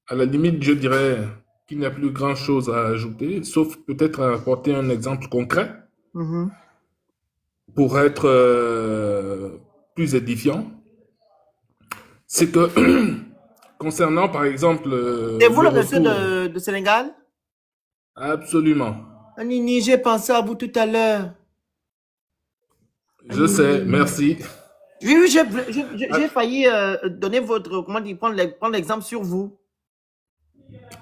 À la limite, je dirais qu'il n'y a plus grand-chose à ajouter, sauf peut-être à apporter un exemple concret Mhm. pour être plus édifiant. C'est que concernant, par exemple, C'est vous le le monsieur retour, de Sénégal? absolument, Nini, j'ai pensé à vous tout à l'heure. je sais, Nini. merci. Oui, oui, j'ai Ah, failli donner votre, comment dire, prendre l'exemple sur vous.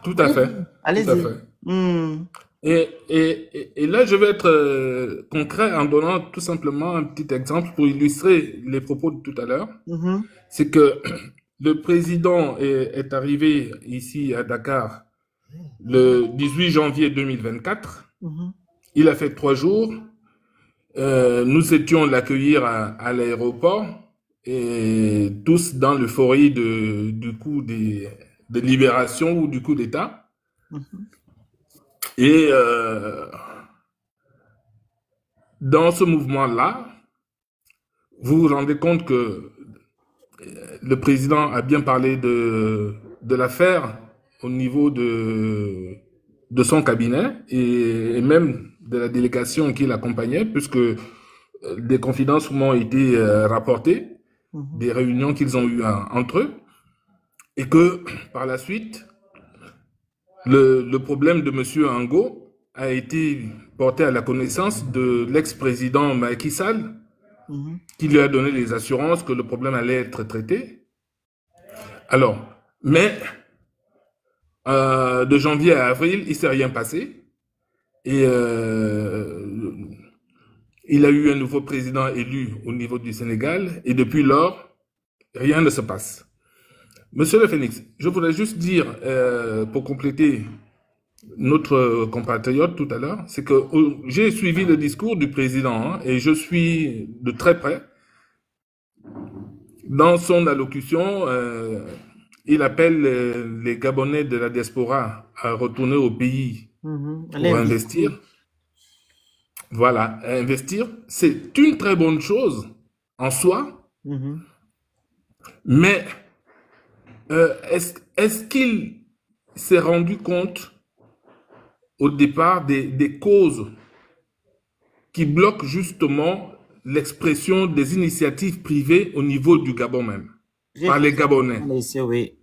tout à fait, Allez-y, tout à allez-y. fait. Hmm. Et là, je vais être concret en donnant tout simplement un petit exemple pour illustrer les propos de tout à l'heure. Mhm, C'est que le président est arrivé ici à Dakar le 18 janvier 2024. mhm. Il a fait 3 jours. Nous étions l'accueillir à l'aéroport et tous dans l'euphorie du coup de libération ou du coup d'État. Mhm. Et dans ce mouvement-là, vous vous rendez compte que le président a bien parlé de l'affaire au niveau de son cabinet et même de la délégation qui l'accompagnait, puisque des confidences m'ont été rapportées, Mhm. des réunions qu'ils ont eues entre eux, et que par la suite, le problème de M. Ango a été porté à la connaissance de l'ex-président Macky Sall, Mhm. qui lui a donné les assurances que le problème allait être traité. Alors, mais de janvier à avril, il s'est rien passé. Et il a eu un nouveau président élu au niveau du Sénégal. Et depuis lors, rien ne se passe. Monsieur le Phénix, je voudrais juste dire, pour compléter notre compatriote tout à l'heure, c'est que j'ai suivi le discours du président hein, et je suis de très près. Dans son allocution, il appelle les Gabonais de la diaspora à retourner au pays Mhm. Allez pour investir. investir. Voilà, investir, c'est une très bonne chose en soi, Mhm. mais est-ce qu'il s'est rendu compte au départ des causes qui bloquent justement l'expression des initiatives privées au niveau du Gabon même, J'ai par les Gabonais? parlé ici, oui.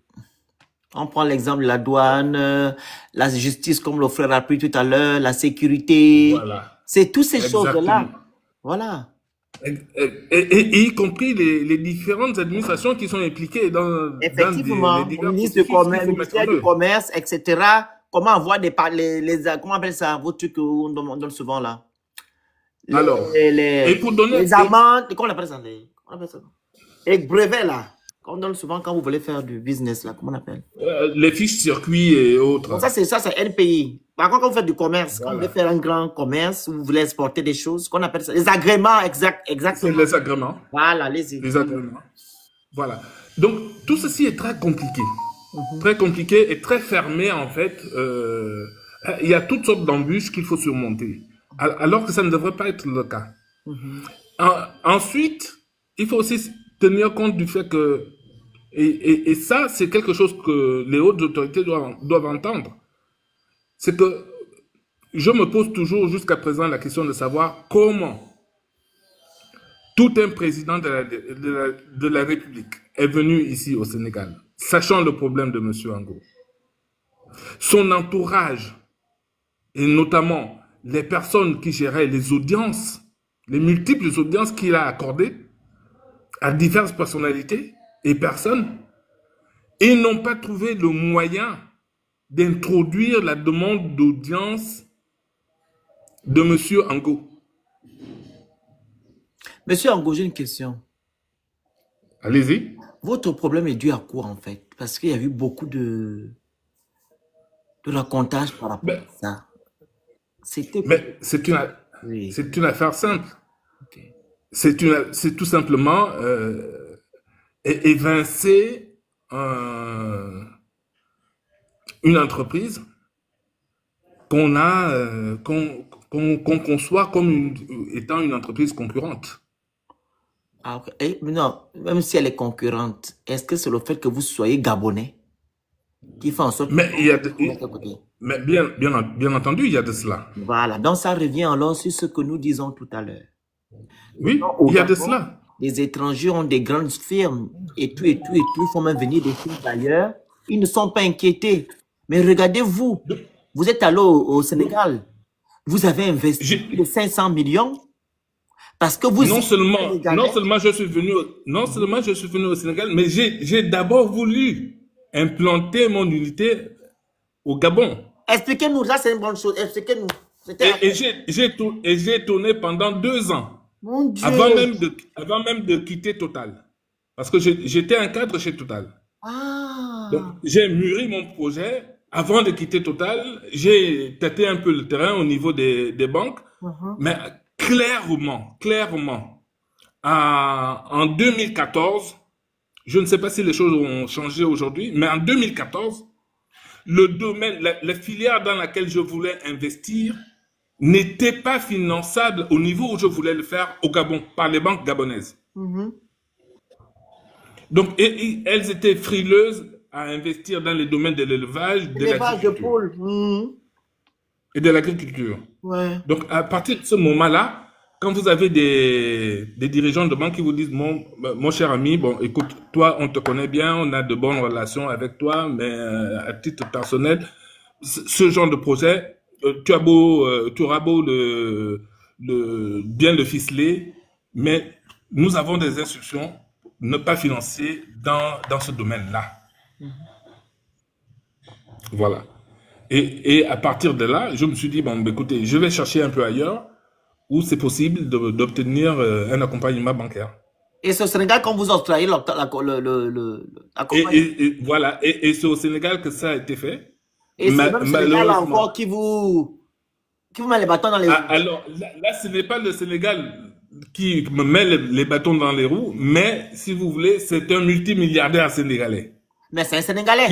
On prend l'exemple de la douane, la justice, comme le frère a appris tout à l'heure, la sécurité. Voilà, C'est toutes ces exactement. choses-là. Voilà. Et y compris les différentes administrations qui sont impliquées dans les Effectivement, au divers ministre du processus qu'il Commerce, faut mettre en ministère du œuvre. Commerce, etc. Comment avoir comment on appelle ça, vos trucs qu'on donne souvent là? Alors, Les, et les, pour donner, les amendes, comment on appelle ça? Comment on appelle ça? Les brevets là, qu'on donne souvent quand vous voulez faire du business là, comment on appelle? les fiches circuits et Bon, autres, ça, c'est NPI. Par contre, quand vous faites du commerce, quand vous voulez voilà, faire un grand commerce, ou vous voulez exporter des choses, qu'on appelle ça, les agréments, c'est exactement. les agréments, Voilà, allez-y. les agréments, voilà. Donc, tout ceci est Mhm, très compliqué et très fermé en fait. Il y a toutes sortes d'embûches qu'il faut surmonter, alors que ça ne devrait pas être le cas. mhm. Ensuite, il faut aussi tenir compte du fait que, et ça, c'est quelque chose que les hautes autorités doivent entendre, c'est que je me pose toujours jusqu'à présent la question de savoir comment tout un président de la République est venu ici au Sénégal, sachant le problème de M. Ango. Son entourage, et notamment les personnes qui géraient les audiences, les multiples audiences qu'il a accordées à diverses personnalités et personnes, ils n'ont pas trouvé le moyen d'introduire la demande d'audience de M. Ango. Monsieur Ango, j'ai une question. Allez-y. Votre problème est dû à quoi en fait? Parce qu'il y a eu beaucoup de racontages par rapport Mais, à ça. C'était quoi? mais Oui. c'est une affaire simple. Ok. C'est tout simplement évincer une entreprise qu'on a, qu'on conçoit comme étant une entreprise concurrente. Ah, ok. Mais non, même si elle est concurrente, est-ce que c'est le fait que vous soyez gabonais? qui fait en sorte Mais il y a que vous mettez à côté. mais bien entendu, il y a de cela. Voilà, donc ça revient alors sur ce que nous disons tout à l'heure. Oui, Au il y a de Gabon, cela. les étrangers ont des grandes firmes et tout, ils font même venir des firmes d'ailleurs. Ils ne sont pas inquiétés. Mais regardez-vous, vous êtes allé au Sénégal, vous avez investi plus de 500 millions parce que vous Non êtes sénégalais. seulement je suis venu au Sénégal, mais j'ai d'abord voulu implanter mon unité au Gabon. Expliquez-nous, ça c'est une bonne chose. Expliquez-nous. Et j'ai tourné pendant 2 ans. Mon Dieu. Avant même de quitter Total. Parce que j'étais un cadre chez Total. Ah. Donc, j'ai mûri mon projet. Avant de quitter Total, j'ai tâté un peu le terrain au niveau des banques. Mais clairement, en 2014, je ne sais pas si les choses ont changé aujourd'hui, mais en 2014, le domaine, la filière dans laquelle je voulais investir n'était pas finançable au niveau où je voulais le faire au Gabon, par les banques gabonaises. Donc, elles étaient frileuses à investir dans les domaines de l'élevage, de l'agriculture. Et de l'agriculture. Ouais. Donc, à partir de ce moment-là, quand vous avez des dirigeants de banque qui vous disent, mon cher ami, bon, écoute, toi, on te connaît bien, on a de bonnes relations avec toi, mais à titre personnel, ce genre de projet, tu auras beau bien le ficeler, mais nous avons des instructions, ne pas financer dans ce domaine-là. Voilà. Et à partir de là, je me suis dit, bon, écoutez, je vais chercher un peu ailleurs où c'est possible d'obtenir un accompagnement bancaire. Et c'est au Sénégal qu'on vous octroie l'accompagnement. Et voilà, et c'est au Sénégal que ça a été fait. Et c'est même le Sénégal encore qui vous met les bâtons dans les roues. Alors là, ce n'est pas le Sénégal qui me met les bâtons dans les roues, mais si vous voulez, c'est un multimilliardaire sénégalais. Mais c'est un Sénégalais.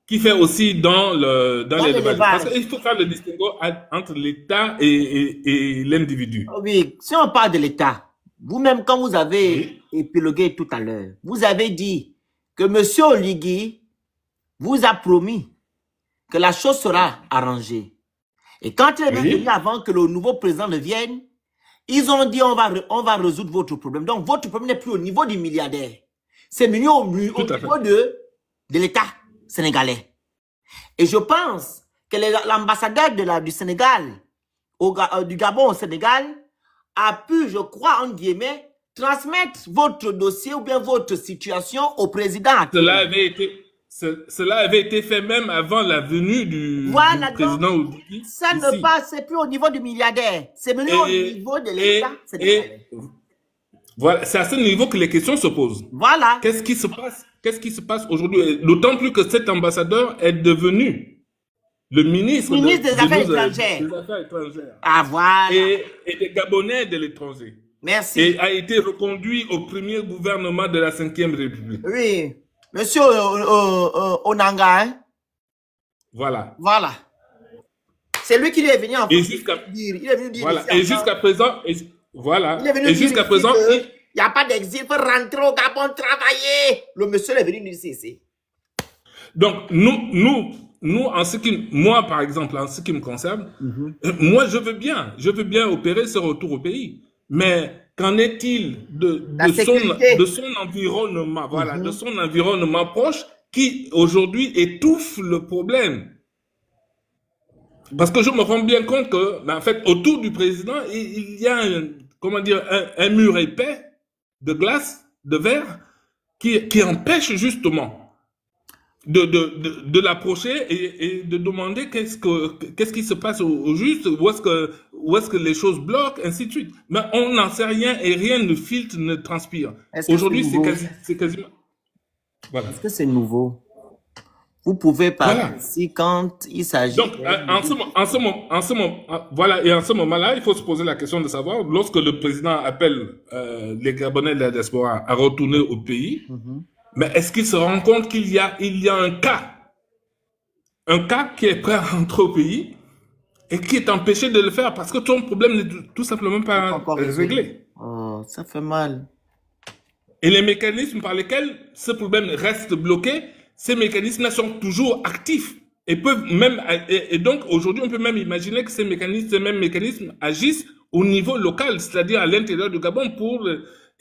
Qui fait aussi dans l'élevage. Parce qu'il faut faire le distinguo entre l'État et l'individu. Oui, si on parle de l'État, vous-même, quand vous avez épilogué tout à l'heure, vous avez dit que M. Oligui vous a promis que la chose sera arrangée. Et quand il est venu avant que le nouveau président ne vienne, ils ont dit on va résoudre votre problème. Donc, votre problème n'est plus au niveau du milliardaire. C'est au niveau de l'État sénégalais. Et je pense que l'ambassadeur du Sénégal, du Gabon au Sénégal, a pu, je crois, en guillemets, transmettre votre dossier ou bien votre situation au président. Cela avait été fait même avant la venue du président Oligui. Ça ne passe plus au niveau du milliardaire. C'est venu au niveau de l'État sénégalais. Voilà, c'est à ce niveau que les questions se posent. Voilà. Qu'est-ce qui se passe aujourd'hui? D'autant plus que cet ambassadeur est devenu le ministre des Affaires étrangères. Ah, voilà. Et des Gabonais de l'étranger. Merci. Et a été reconduit au premier gouvernement de la Ve République. Oui. Monsieur Onanga, hein? Voilà. Voilà. C'est lui qui est venu en dire. Il est venu dire. Voilà. Et jusqu'à présent, voilà. Et jusqu'à présent, il n'y a pas d'exil, il faut rentrer au Gabon travailler. Le monsieur est venu nous dire. Donc, moi, par exemple, en ce qui me concerne, moi, je veux bien opérer ce retour au pays. Mais qu'en est-il de son environnement, voilà, de son environnement proche qui, aujourd'hui, étouffe le problème? Parce que je me rends bien compte que, en fait, autour du président, il y a un mur épais de glace, de verre, qui empêche justement de l'approcher et de demander qu'est-ce qui se passe au juste, où est-ce que les choses bloquent, ainsi de suite. Mais on n'en sait rien et rien ne filtre, ne transpire. Aujourd'hui, c'est quasiment... Voilà. Est-ce que c'est nouveau? Vous pouvez parler ici quand il s'agit... Donc, en ce moment-là, il faut se poser la question de savoir, lorsque le président appelle les Gabonais de la diaspora à retourner au pays, mais est-ce qu'il se rend compte qu'il y a un cas qui est prêt à rentrer au pays et qui est empêché de le faire parce que ton problème n'est tout simplement pas réglé. Oh, ça fait mal. Et les mécanismes par lesquels ce problème reste bloqué, ces mécanismes-là sont toujours actifs et peuvent même, et donc aujourd'hui, on peut même imaginer que ces mêmes mécanismes agissent au niveau local, c'est-à-dire à l'intérieur du Gabon pour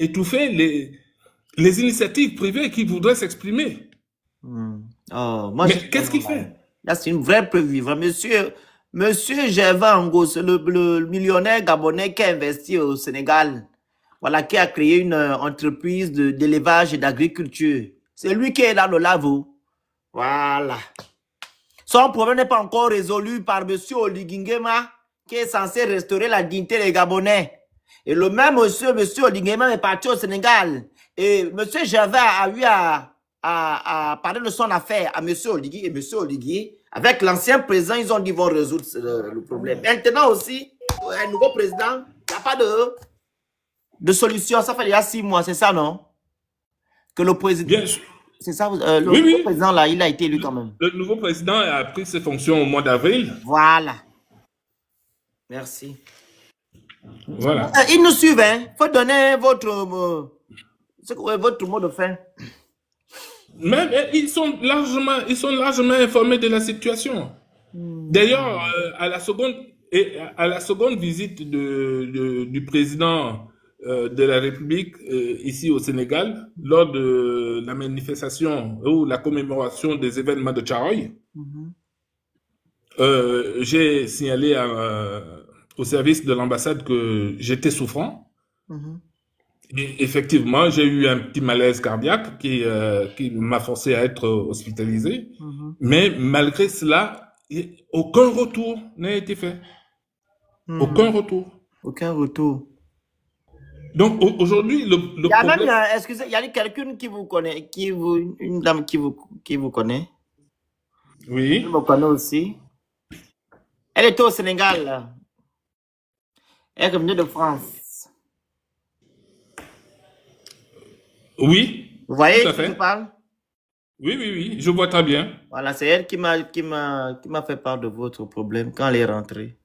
étouffer les initiatives privées qui voudraient s'exprimer. Oh, moi, mais qu'est-ce qu'il fait? Là, c'est une vraie preuve vivante. Monsieur Gervais Ango, c'est le millionnaire gabonais qui a investi au Sénégal. Voilà, qui a créé une entreprise d'élevage et d'agriculture. C'est lui qui est dans le lavo. Voilà. Son problème n'est pas encore résolu par monsieur Oligingema, qui est censé restaurer la dignité des Gabonais. Et le même monsieur Oligingema est parti au Sénégal. Et monsieur Gervais a eu à parler de son affaire à monsieur Oligui. Et monsieur Oligui, avec l'ancien président, ils ont dit qu'ils vont résoudre le problème. Maintenant aussi, un nouveau président, il n'y a pas de solution. Ça fait déjà 6 mois, c'est ça, non? Que le président... Bien sûr. C'est ça, le nouveau président, là, il a été élu quand même. Le nouveau président a pris ses fonctions au mois d'avril. Voilà. Merci. Voilà. Ils nous suivent, hein. Il faut donner votre mot de fin. Mais ils sont largement informés de la situation. D'ailleurs, à la seconde visite du président de la République ici au Sénégal, lors de la manifestation ou la commémoration des événements de Tcharoy, j'ai signalé au service de l'ambassade que j'étais souffrant. Et effectivement, j'ai eu un petit malaise cardiaque qui m'a forcé à être hospitalisé. Mais malgré cela, aucun retour n'a été fait. Aucun retour. Aucun retour. Donc aujourd'hui, le il y a problème... même, excusez, il y a quelqu'un qui vous connaît, une dame qui vous connaît. Oui. Elle me connaît aussi. Elle était au Sénégal, là. Elle est revenue de France. Oui. Vous voyez tout à qui fait. je parle? Oui, je vois très bien. Voilà, c'est elle qui m'a fait part de votre problème quand elle est rentrée.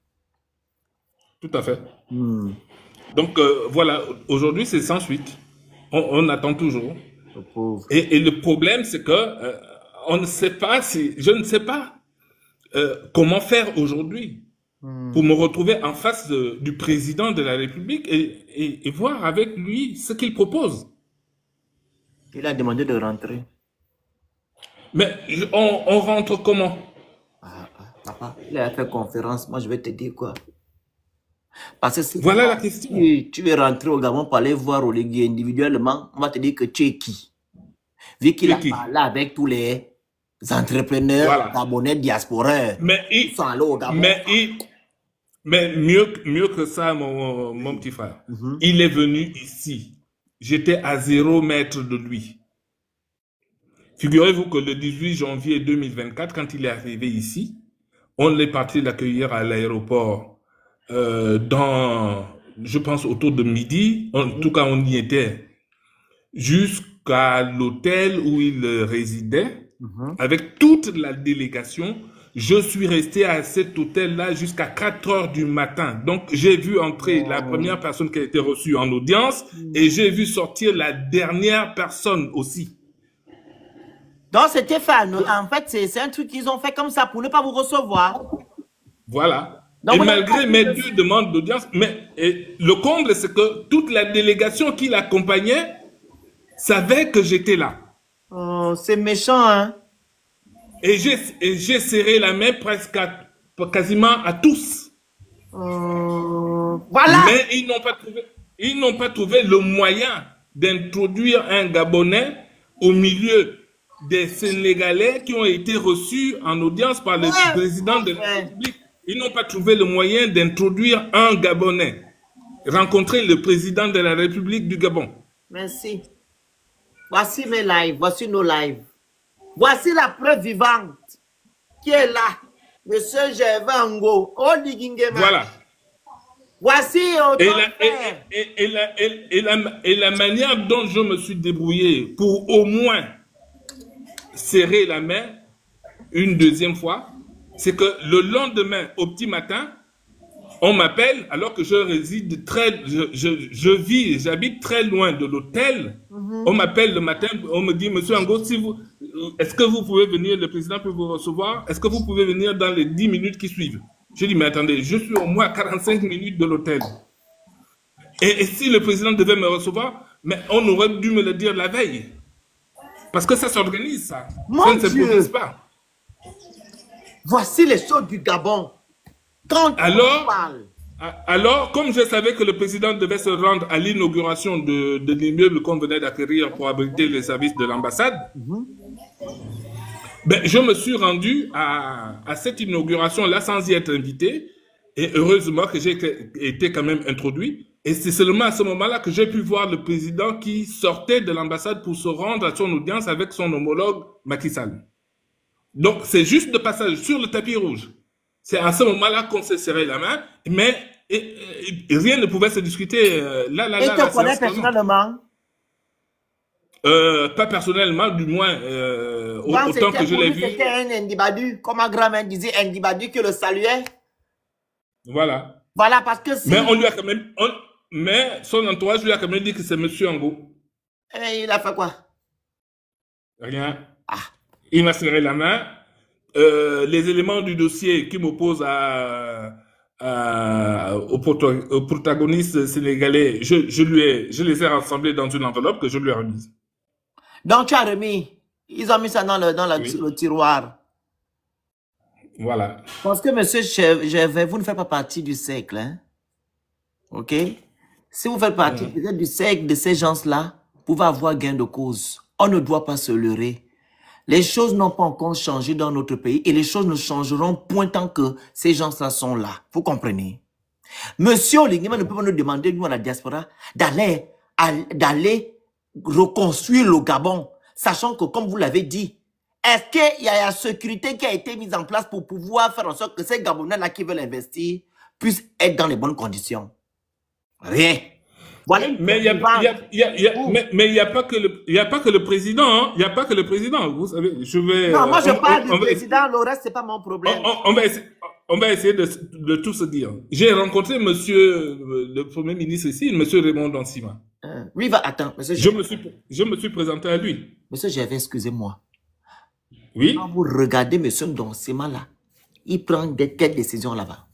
Tout à fait. Donc voilà, aujourd'hui c'est sans suite. On attend toujours. Le pauvre. Et le problème c'est que on ne sait pas je ne sais pas comment faire aujourd'hui pour me retrouver en face du président de la République et voir avec lui ce qu'il propose. Il a demandé de rentrer. Mais on rentre comment? Papa, il a fait conférence. Moi, je vais te dire quoi. Parce que voilà la question. Tu veux rentrer au Gabon pour aller voir Oligui individuellement, on va te dire que tu es qui? Vu qu'il a parlé avec tous les entrepreneurs gabonais diasporeurs. Mais ils sont allés au Gabon. Mais mieux que ça, mon petit frère. Il est venu ici. J'étais à 0 mètre de lui. Figurez-vous que le 18 janvier 2024, quand il est arrivé ici, on est parti l'accueillir à l'aéroport je pense, autour de midi. En tout cas, on y était jusqu'à l'hôtel où il résidait, avec toute la délégation. Je suis resté à cet hôtel-là jusqu'à 4 heures du matin. Donc, j'ai vu entrer la première personne qui a été reçue en audience et j'ai vu sortir la dernière personne aussi. Donc, c'était fait. En fait, c'est un truc qu'ils ont fait comme ça pour ne pas vous recevoir. Voilà. Donc, et malgré mes 2 demandes d'audience, le comble, c'est que toute la délégation qui l'accompagnait savait que j'étais là. Oh, c'est méchant, hein? Et j'ai serré la main presque quasiment à tous. Voilà. Mais ils n'ont pas trouvé le moyen d'introduire un Gabonais au milieu des Sénégalais qui ont été reçus en audience par le président de la République. Ils n'ont pas trouvé le moyen d'introduire un Gabonais, rencontrer le président de la République du Gabon. Merci. Voici mes lives, voici nos lives. Voici la preuve vivante qui est là. Monsieur Gervais Ango, Oligui Nguema. Voilà. Voici et la manière dont je me suis débrouillé pour au moins serrer la main une deuxième fois, c'est que le lendemain, au petit matin, on m'appelle alors que j'habite très loin de l'hôtel. On m'appelle le matin, on me dit, Monsieur Ango, est-ce que vous pouvez venir, le président peut vous recevoir, est-ce que vous pouvez venir dans les 10 minutes qui suivent? Je dis, mais attendez, je suis au moins à 45 minutes de l'hôtel. Et si le président devait me recevoir, mais on aurait dû me le dire la veille. Parce que ça s'organise, ça. Ça ne s'improvise pas. Voici les choses du Gabon. Quand on parle. Alors, comme je savais que le président devait se rendre à l'inauguration de l'immeuble qu'on venait d'acquérir pour abriter les services de l'ambassade, ben, je me suis rendu à cette inauguration-là sans y être invité. Et heureusement que j'ai été quand même introduit. Et c'est seulement à ce moment-là que j'ai pu voir le président qui sortait de l'ambassade pour se rendre à son audience avec son homologue Macky Sall. Donc, c'est juste de passage sur le tapis rouge. C'est à ce moment-là qu'on s'est serré la main, mais rien ne pouvait se discuter. Et tu connais personnellement? Pas personnellement, du moins, autant que je l'ai vu. C'était un Ndibadu, comme ma grand-mère disait, un Ndibadu qui le saluait. Voilà. Voilà, parce que si... Mais on lui a quand même... mais son entourage lui a quand même dit que c'est Monsieur Ango. Et il a fait quoi? Rien. Il m'a serré la main. Les éléments du dossier qui m'opposent au protagoniste sénégalais, je les ai rassemblés dans une enveloppe que je lui ai remise. Donc tu as remis. Ils ont mis ça dans le tiroir. Voilà. Parce que monsieur Gervais, vous ne faites pas partie du cercle. Hein? Ok? Si vous faites partie du cercle de ces gens-là, vous pouvez avoir gain de cause. On ne doit pas se leurrer. Les choses n'ont pas encore changé dans notre pays et les choses ne changeront point tant que ces gens-là sont là. Vous comprenez? Monsieur Oligui ne peut pas nous demander, nous, à la diaspora, d'aller reconstruire le Gabon, sachant que, comme vous l'avez dit, est-ce qu'il y a la sécurité qui a été mise en place pour pouvoir faire en sorte que ces Gabonais-là qui veulent investir puissent être dans les bonnes conditions? Rien. Voilà. Mais il n'y a pas que le président, hein. Il n'y a pas que le président. Vous savez, non, moi je parle du président, le reste, c'est pas mon problème. On va essayer de tout se dire. J'ai rencontré monsieur le Premier ministre ici, monsieur Raymond Dansima. Lui va, attends, monsieur. Je me suis présenté à lui. Monsieur Gervais, excusez-moi. Oui. Quand vous regardez monsieur Dansima là, il prend quelles décisions là-bas?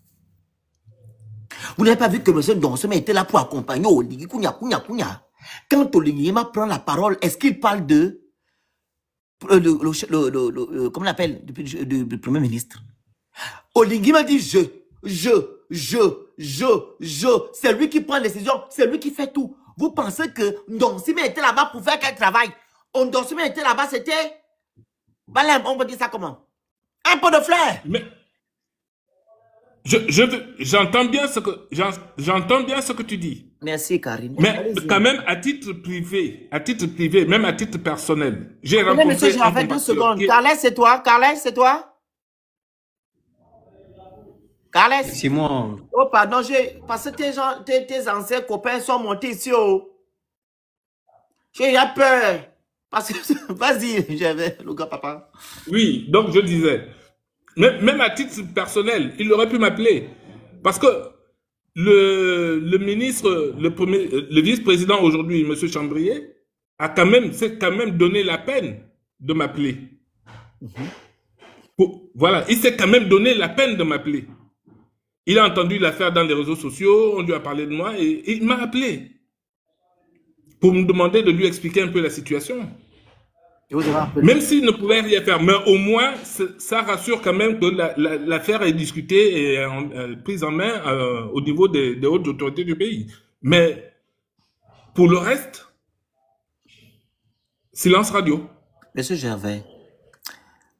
Vous n'avez pas vu que M. Donsema était là pour accompagner Oligui Kounia. Quand Oligui prend la parole, est-ce qu'il parle de comment on l'appelle, du Premier ministre? Oligui m'a dit c'est lui qui prend les décisions, c'est lui qui fait tout. Vous pensez que Donsema était là-bas pour faire quel travail? Donsema était là-bas, c'était... on va dire ça comment? Un pot de fleurs. Mais... J'entends bien ce que tu dis. Merci, Karine. Mais quand même, à titre privé, même à titre personnel, j'ai rencontré... Monsieur, j'ai fait 2 secondes. Carles, c'est toi? Carles, c'est toi? Carles? C'est moi. Oh, pardon, parce que tes anciens copains sont montés ici. Oh. J'ai eu peur. Parce que, vas-y, j'avais le gars papa. Oui, donc je disais... Même à titre personnel, il aurait pu m'appeler. Parce que le ministre, le vice-président aujourd'hui, M. Chambrier, s'est quand même donné la peine de m'appeler. Voilà, il s'est quand même donné la peine de m'appeler. Il a entendu l'affaire dans les réseaux sociaux, on lui a parlé de moi et il m'a appelé pour me demander de lui expliquer un peu la situation. Même s'il ne pouvait rien faire, mais au moins, ça rassure quand même que l'affaire est discutée et prise en main au niveau des hautes autorités du pays. Mais pour le reste, silence radio. Monsieur Gervais,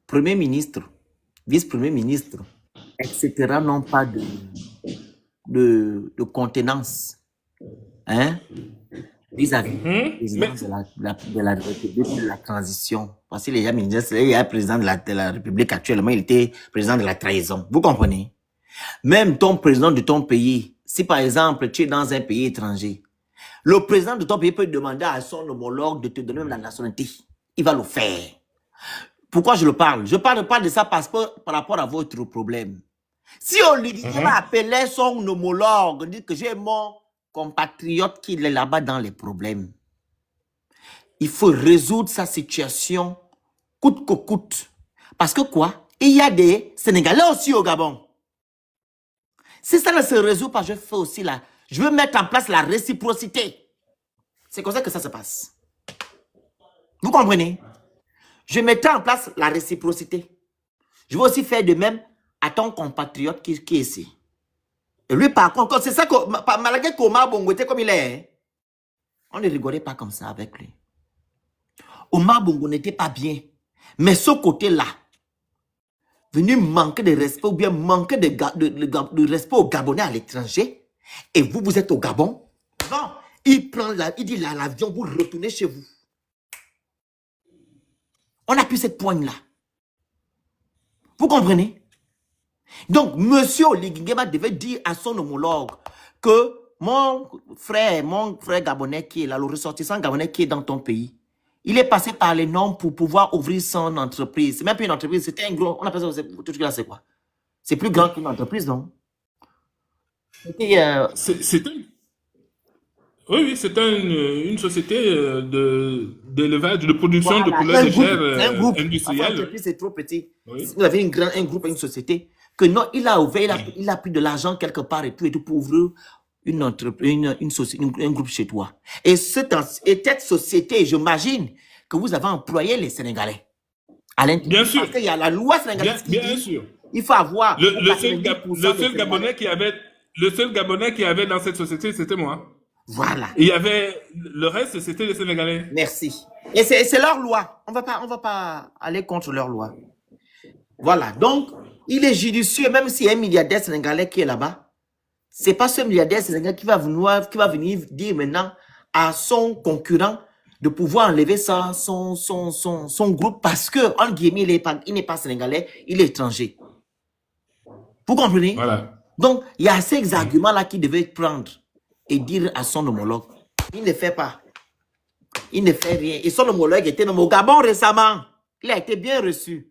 Premier ministre, vice-premier ministre, etc., n'ont pas de contenance. Hein? Vis-à-vis de la République de la transition. Parce que les gens me disaient, il y a un président de la République actuellement, il était président de la trahison. Vous comprenez? Même ton président de ton pays, si par exemple tu es dans un pays étranger, le président de ton pays peut demander à son homologue de te donner même la nationalité. Il va le faire. Pourquoi je le parle? Je parle pas de ça parce que par rapport à votre problème. Si Oligui appelait son homologue, dit que j'ai mon compatriote qui est là-bas dans les problèmes. Il faut résoudre sa situation coûte que coûte. Parce que quoi? Il y a des Sénégalais aussi au Gabon. Si ça ne se résout pas, je fais aussi là. Je veux mettre en place la réciprocité. C'est comme ça que ça se passe. Vous comprenez? Je mettrai en place la réciprocité. Je vais aussi faire de même à ton compatriote qui est ici. Et lui, par contre, c'est ça que, malgré qu'Omar Bongo était comme il est, hein, on ne rigolait pas comme ça avec lui. Omar Bongo n'était pas bien. Mais ce côté-là, venu manquer de respect ou bien manquer de respect aux Gabonais à l'étranger, et vous, vous êtes au Gabon, non, il dit l'avion, vous retournez chez vous. On n'a plus cette poigne-là. Vous comprenez? Donc, monsieur Oligui Nguema devait dire à son homologue que mon frère gabonais qui est là, le ressortissant gabonais qui est dans ton pays, il est passé par les normes pour pouvoir ouvrir son entreprise. C'est même plus une entreprise, c'était un gros, on appelle ça, tout ce là, c'est quoi? C'est plus grand qu'une entreprise, non? Oui, c'est une société d'élevage, de production de poulet de chair industrielle. L'entreprise, c'est trop petit. Oui. Vous avez un groupe, une société, que non, il a ouvert, il a pris de l'argent quelque part et tout pour ouvrir une entreprise, un groupe chez toi. Et cette société, j'imagine que vous avez employé les Sénégalais. Bien sûr. Parce qu'il y a la loi sénégalaise qui bien dit sûr. Il faut avoir le seul Gabonais qui avait dans cette société, c'était moi. Voilà. Il y avait le reste, c'était les Sénégalais. Merci. Et c'est leur loi. On va pas aller contre leur loi. Voilà. Donc, il est judicieux, même s'il y a un milliardaire sénégalais qui est là-bas. C'est pas ce milliardaire sénégalais qui va venir dire maintenant à son concurrent de pouvoir enlever son groupe parce que, en guillemets, il n'est pas sénégalais, il est étranger. Vous comprenez? Voilà. Donc, il y a ces arguments-là qu'il devait prendre et dire à son homologue. Il ne fait pas. Il ne fait rien. Et son homologue était nommé au Gabon récemment. Il a été bien reçu.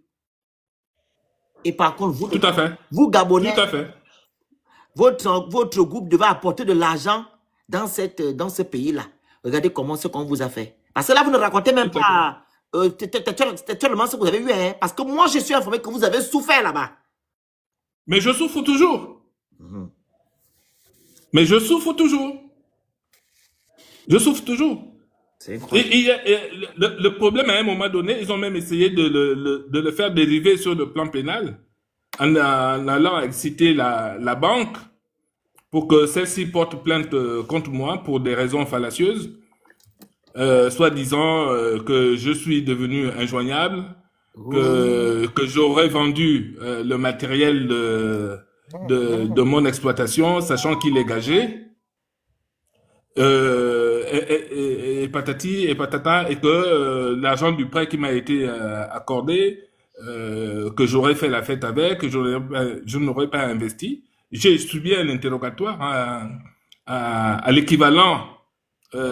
Et par contre, vous, tout à fait. Vous Gabonais, tout à fait. Votre groupe devait apporter de l'argent dans ce pays-là. Regardez comment ce qu'on vous a fait. Parce que là, vous ne racontez même pas tellement ce que vous avez eu. Hein, parce que moi, je suis informé que vous avez souffert là-bas. Mais je souffre toujours. Mais je souffre toujours. Je souffre toujours. Le problème, à un moment donné, ils ont même essayé de le faire dériver sur le plan pénal en allant exciter la banque pour que celle-ci porte plainte contre moi pour des raisons fallacieuses, soit disant que je suis devenu injoignable, que j'aurais vendu le matériel de mon exploitation, sachant qu'il est gagé, et patati et patata, et que l'argent du prêt qui m'a été accordé, que j'aurais fait la fête avec, que je n'aurais pas investi. J'ai subi un interrogatoire à l'équivalent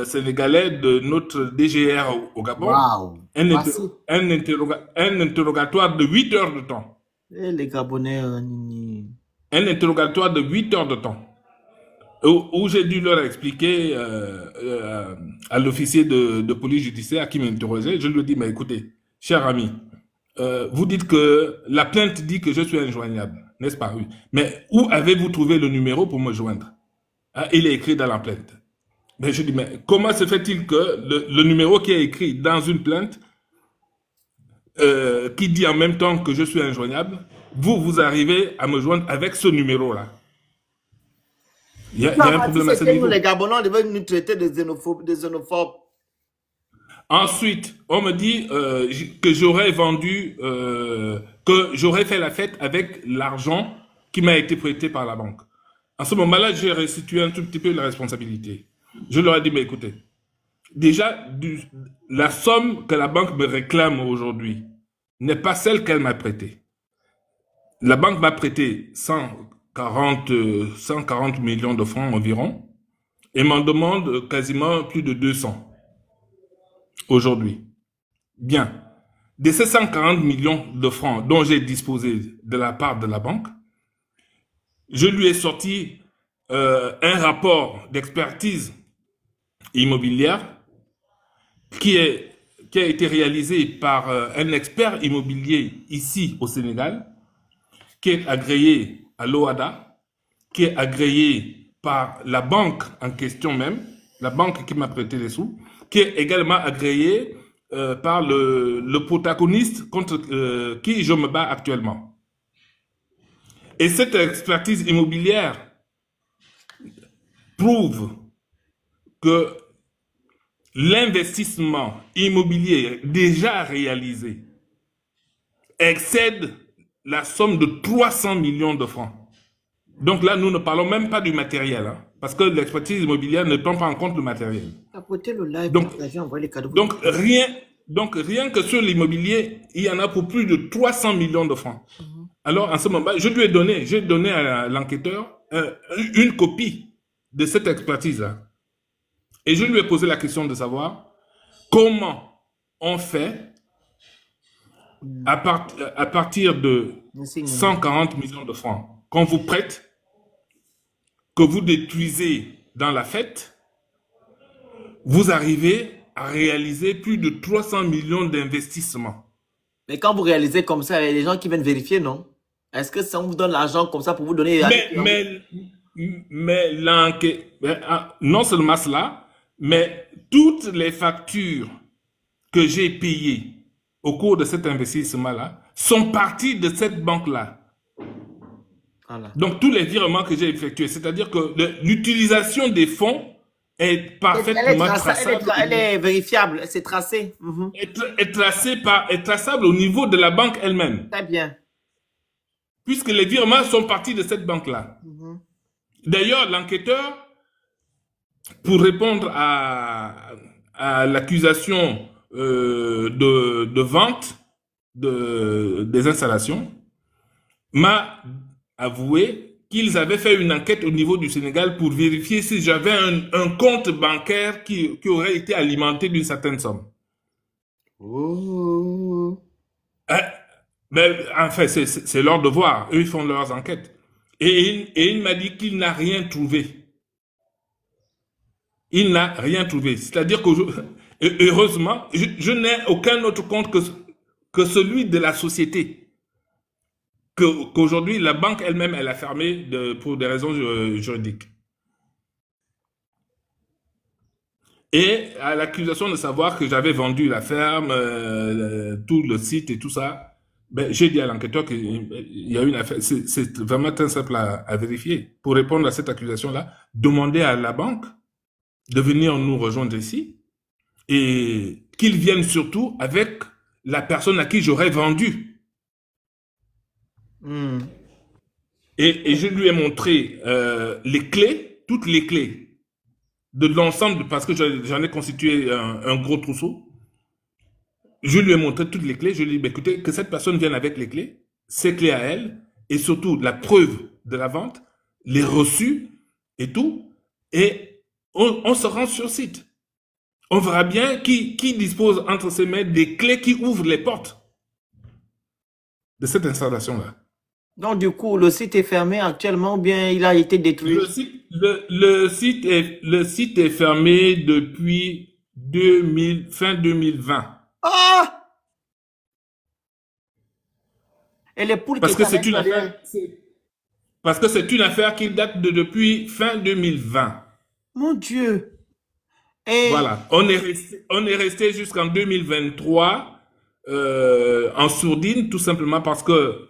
sénégalais de notre DGR au Gabon. Wow. Un interrogatoire de 8 heures de temps. Et les Gabonais... Un interrogatoire de 8 heures de temps. Où j'ai dû leur expliquer à l'officier de police judiciaire qui m'interrogeait, je lui ai dit, mais écoutez, cher ami, vous dites que la plainte dit que je suis injoignable, n'est-ce pas? Oui. Mais où avez-vous trouvé le numéro pour me joindre? Il est écrit dans la plainte. Mais je dis, mais comment se fait-il que le numéro qui est écrit dans une plainte, qui dit en même temps que je suis injoignable, vous arrivez à me joindre avec ce numéro-là? Il y a un problème à ce niveau. Les Gabonais devaient nous traiter de xénophobes. Ensuite, on me dit que j'aurais vendu, que j'aurais fait la fête avec l'argent qui m'a été prêté par la banque. En ce moment-là, j'ai restitué un tout petit peu la responsabilité. Je leur ai dit, mais écoutez, déjà, la somme que la banque me réclame aujourd'hui n'est pas celle qu'elle m'a prêtée. La banque m'a prêté 140 millions de francs environ et m'en demande quasiment plus de 200 aujourd'hui. Bien. De ces 140 millions de francs dont j'ai disposé de la part de la banque, je lui ai sorti un rapport d'expertise immobilière qui est qui a été réalisé par un expert immobilier ici au Sénégal, qui est agréé à l'OADA, qui est agréé par la banque en question même, la banque qui m'a prêté les sous, qui est également agréé par le protagoniste contre qui je me bats actuellement. Et cette expertise immobilière prouve que l'investissement immobilier déjà réalisé excède la somme de 300 millions de francs. Donc là, nous ne parlons même pas du matériel, hein, parce que l'expertise immobilière ne prend pas en compte le matériel. Donc rien que sur l'immobilier, il y en a pour plus de 300 millions de francs. Alors, en ce moment, j'ai donné à l'enquêteur une copie de cette expertise-là. Et je lui ai posé la question de savoir comment on fait à partir de 140 millions de francs qu'on vous prête, que vous détruisez dans la fête, vous arrivez à réaliser plus de 300 millions d'investissements. Mais quand vous réalisez comme ça, il y a des gens qui viennent vérifier, non? Est-ce que ça on vous donne l'argent comme ça pour vous donner... Mais l'enquête, non seulement cela, mais toutes les factures que j'ai payées au cours de cet investissement-là sont parties de cette banque-là. Voilà. Donc, tous les virements que j'ai effectués, c'est-à-dire que l'utilisation des fonds est parfaitement traçable. Elle est vérifiable, c'est tracé. Est traçable au niveau de la banque elle-même. Très bien. Puisque les virements sont partis de cette banque-là. D'ailleurs, l'enquêteur, pour répondre à l'accusation de vente des installations, m'a avoué qu'ils avaient fait une enquête au niveau du Sénégal pour vérifier si j'avais un compte bancaire qui aurait été alimenté d'une certaine somme. Oh. Mais enfin, c'est leur devoir. Eux, ils font leurs enquêtes. Et il m'a dit qu'il n'a rien trouvé. Il n'a rien trouvé. C'est-à-dire que, heureusement, je n'ai aucun autre compte que celui de la société. Qu'aujourd'hui, la banque elle-même, elle a fermé pour des raisons juridiques. Et à l'accusation de savoir que j'avais vendu la ferme, tout le site et tout ça, ben, j'ai dit à l'enquêteur qu'il y a une affaire. C'est vraiment très simple à vérifier. Pour répondre à cette accusation-là, demandez à la banque de venir nous rejoindre ici et qu'ils viennent surtout avec la personne à qui j'aurais vendu. Et je lui ai montré les clés, toutes les clés de l'ensemble, parce que j'en ai constitué un gros trousseau. Je lui ai montré toutes les clés. Je lui ai dit, écoutez, que cette personne vienne avec les clés, ses clés à elle, et surtout la preuve de la vente, les reçus et tout. Et on se rend sur site. On verra bien qui dispose entre ses mains des clés qui ouvrent les portes de cette installation-là. Donc, du coup, le site est fermé actuellement ou bien il a été détruit? Le site est fermé depuis fin 2020. Ah! Et les poules parce que c'est une affaire qui date depuis fin 2020. Mon Dieu. Et voilà, on est resté jusqu'en 2023 en sourdine, tout simplement parce que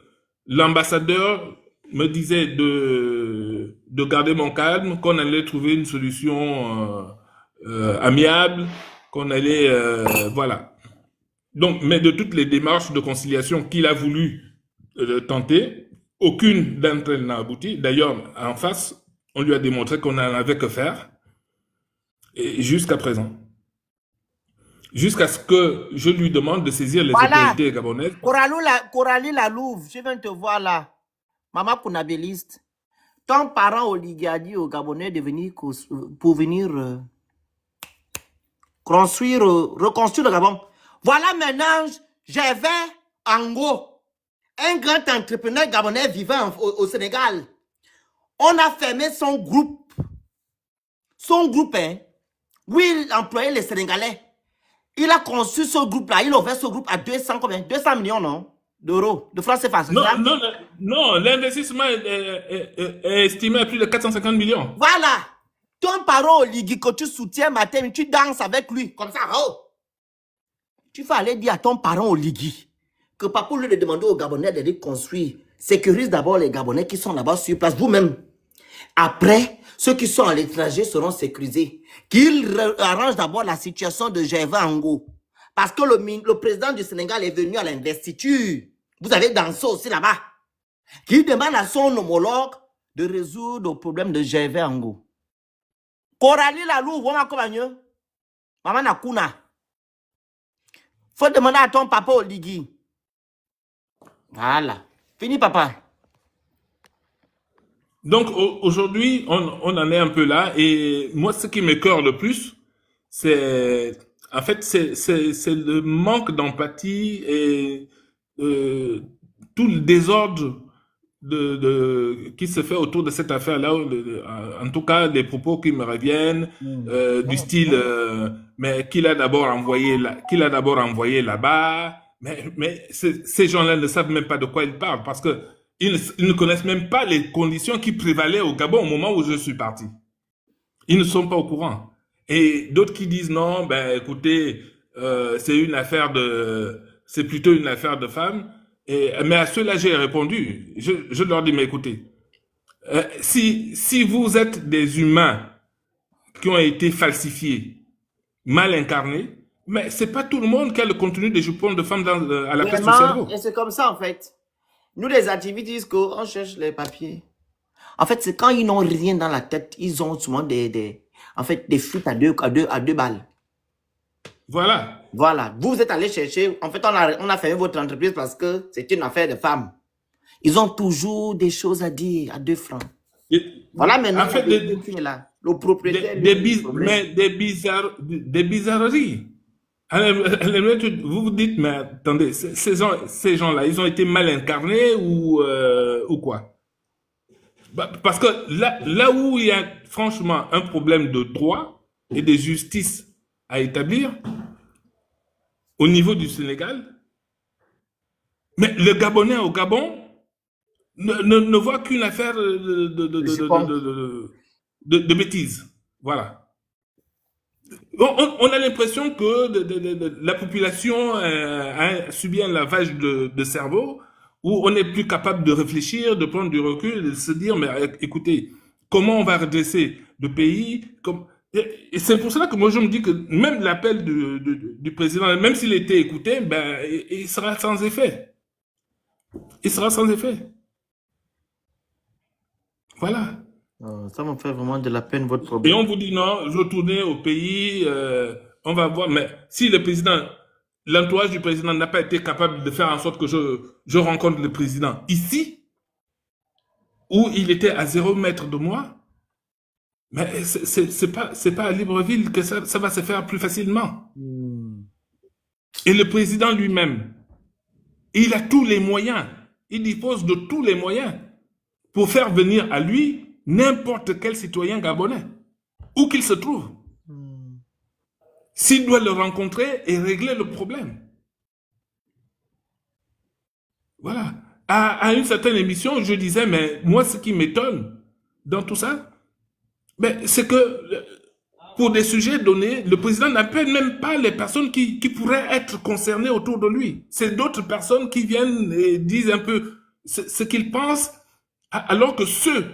l'ambassadeur me disait de garder mon calme, qu'on allait trouver une solution amiable, qu'on allait voilà. Donc, mais de toutes les démarches de conciliation qu'il a voulu tenter, aucune d'entre elles n'a abouti. D'ailleurs, en face, on lui a démontré qu'on n'en avait que faire. Et jusqu'à présent. Jusqu'à ce que je lui demande de saisir les autorités gabonaises. Coralie Lalouve, je viens te voir là. Maman Kounabéliste. Ton parent Oligui a dit aux Gabonais de venir pour venir reconstruire le Gabon. Voilà maintenant, j'avais Ango, un grand entrepreneur gabonais vivant au Sénégal. On a fermé son groupe. Son groupe, hein, où il employait les Sénégalais. Il a conçu ce groupe-là. Il a ouvert ce groupe à 200, combien? 200 millions, non? D'euros, de francs CFA. Non, non, non, l'investissement est estimé à plus de 450 millions. Voilà. Ton parent Oligui que tu soutiens matin, tu danses avec lui. Comme ça, oh. Tu vas aller dire à ton parent Oligui que papa lui de demander aux Gabonais de reconstruire. Sécurise d'abord les Gabonais qui sont là-bas sur place, vous-même. Après, ceux qui sont à l'étranger seront sécurisés. Qu'il arrange d'abord la situation de Gervais Ango. Parce que le président du Sénégal est venu à l'investiture. Vous avez dansé aussi là-bas. Qu'il demande à son homologue de résoudre le problème de Gervais Ango. Coralie Lalou, vous m'accompagnez? Maman Nakuna. Faut demander à ton papa Oligui. Voilà. Fini, papa. Donc aujourd'hui, on en est un peu là. Et moi, ce qui m'écoeure le plus, c'est en fait c'est le manque d'empathie et tout le désordre qui se fait autour de cette affaire-là. En tout cas, les propos qui me reviennent du style, mais qui l'a d'abord envoyé là-bas. Mais ces gens-là ne savent même pas de quoi ils parlent parce que ils ne connaissent même pas les conditions qui prévalaient au Gabon au moment où je suis parti. Ils ne sont pas au courant. Et d'autres qui disent non, ben écoutez, c'est plutôt une affaire de femmes. Mais à ceux-là, j'ai répondu. Je leur dis, mais écoutez, si vous êtes des humains qui ont été falsifiés, mal incarnés, mais c'est pas tout le monde qui a le contenu des jupons de femmes à la place du cerveau. Et c'est comme ça, en fait. Nous, les activistes, disent qu'on cherche les papiers. En fait, c'est quand ils n'ont rien dans la tête, ils ont souvent des fuites à deux balles. Voilà. Voilà. Vous êtes allé chercher. En fait, on a fermé votre entreprise parce que c'est une affaire de femmes. Ils ont toujours des choses à dire à 2 francs. Voilà maintenant. En fait, le propriétaire. Des bizarreries. Vous vous dites, mais attendez, ces gens-là, ils ont été mal incarnés ou quoi? Parce que là où il y a franchement un problème de droit et de justice à établir, au niveau du Sénégal, mais le Gabonais au Gabon ne voit qu'une affaire de bêtises. Voilà. On a l'impression que la population a subi un lavage de cerveau où on n'est plus capable de réfléchir, de prendre du recul, de se dire, mais écoutez, comment on va redresser le pays Et c'est pour cela que moi je me dis que même l'appel du président, même s'il était écouté, ben, il sera sans effet. Il sera sans effet. Voilà. Ça me fait vraiment de la peine, votre problème. Et on vous dit non, retournez au pays, on va voir. Mais si le président, l'entourage du président n'a pas été capable de faire en sorte que je rencontre le président ici, où il était à 0 mètre de moi, mais c'est pas à Libreville que ça va se faire plus facilement. Et le président lui-même, il a tous les moyens, il dispose de tous les moyens pour faire venir à lui n'importe quel citoyen gabonais, où qu'il se trouve. S'il doit le rencontrer et régler le problème. Voilà. À une certaine émission, je disais, mais moi, ce qui m'étonne dans tout ça, c'est que pour des sujets donnés, le président n'appelle même pas les personnes qui pourraient être concernées autour de lui. C'est d'autres personnes qui viennent et disent un peu ce qu'ils pensent, alors que ceux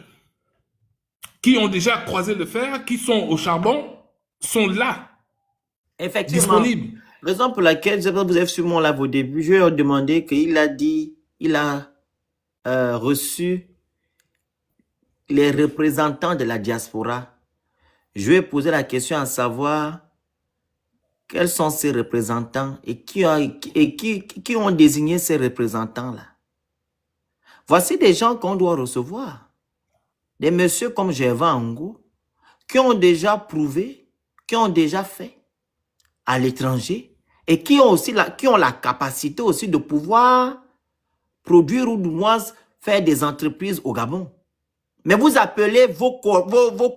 qui ont déjà croisé le fer, qui sont au charbon, sont là, effectivement, disponibles. Raison pour laquelle, vous avez suivi mon live au début, je lui ai demandé qu'il a dit, il a reçu les représentants de la diaspora. Je lui ai posé la question à savoir quels sont ces représentants et qui ont désigné ces représentants-là. Voici des gens qu'on doit recevoir. Des messieurs comme Gervais Ango, qui ont déjà prouvé, qui ont déjà fait à l'étranger et qui ont aussi la capacité aussi de pouvoir produire ou du moins faire des entreprises au Gabon. Mais vous appelez vos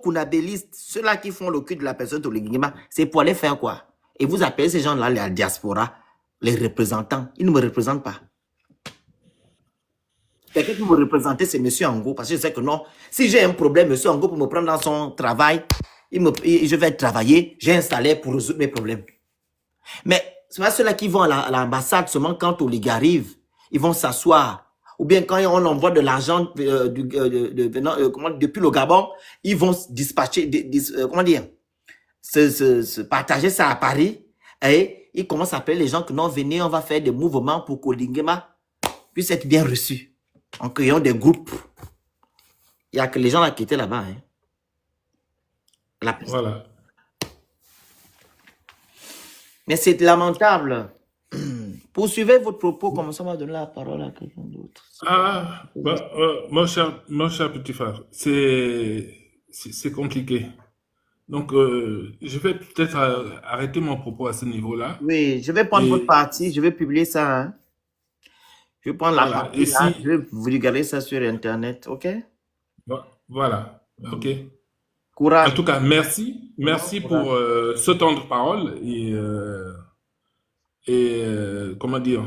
kunabélistes, ceux-là qui font le cul de la personne de l'Iguinima, c'est pour aller faire quoi? Et vous appelez ces gens-là la diaspora, les représentants. Ils ne me représentent pas. Quelqu'un qui me représenter, c'est M. Ango, parce que je sais que non. Si j'ai un problème, M. Ango peut me prendre dans son travail, je vais travailler, j'ai un salaire pour résoudre mes problèmes. Mais c'est pas ceux-là qui vont à l'ambassade, seulement quand Oligui arrive, ils vont s'asseoir. Ou bien quand on envoie de l'argent depuis le Gabon, ils vont dispatcher, comment dire, partager ça à Paris. Et ils commencent à appeler les gens que non, venez, on va faire des mouvements pour qu'Oligui puisse être bien reçu. En créant des groupes. Il n'y a que les gens là qui étaient là-bas. Hein. Voilà. Mais c'est lamentable. Poursuivez votre propos, comme ça on va donner la parole à quelqu'un d'autre. Ah, mon cher petit frère, c'est compliqué. Donc, je vais peut-être arrêter mon propos à ce niveau-là. Oui, je vais prendre votre partie, je vais publier ça. Hein. Je vais prendre la partie là, je vais vulgariser ça sur Internet, ok? Voilà, ok. Courage. En tout cas, merci pour ce temps de parole et comment dire,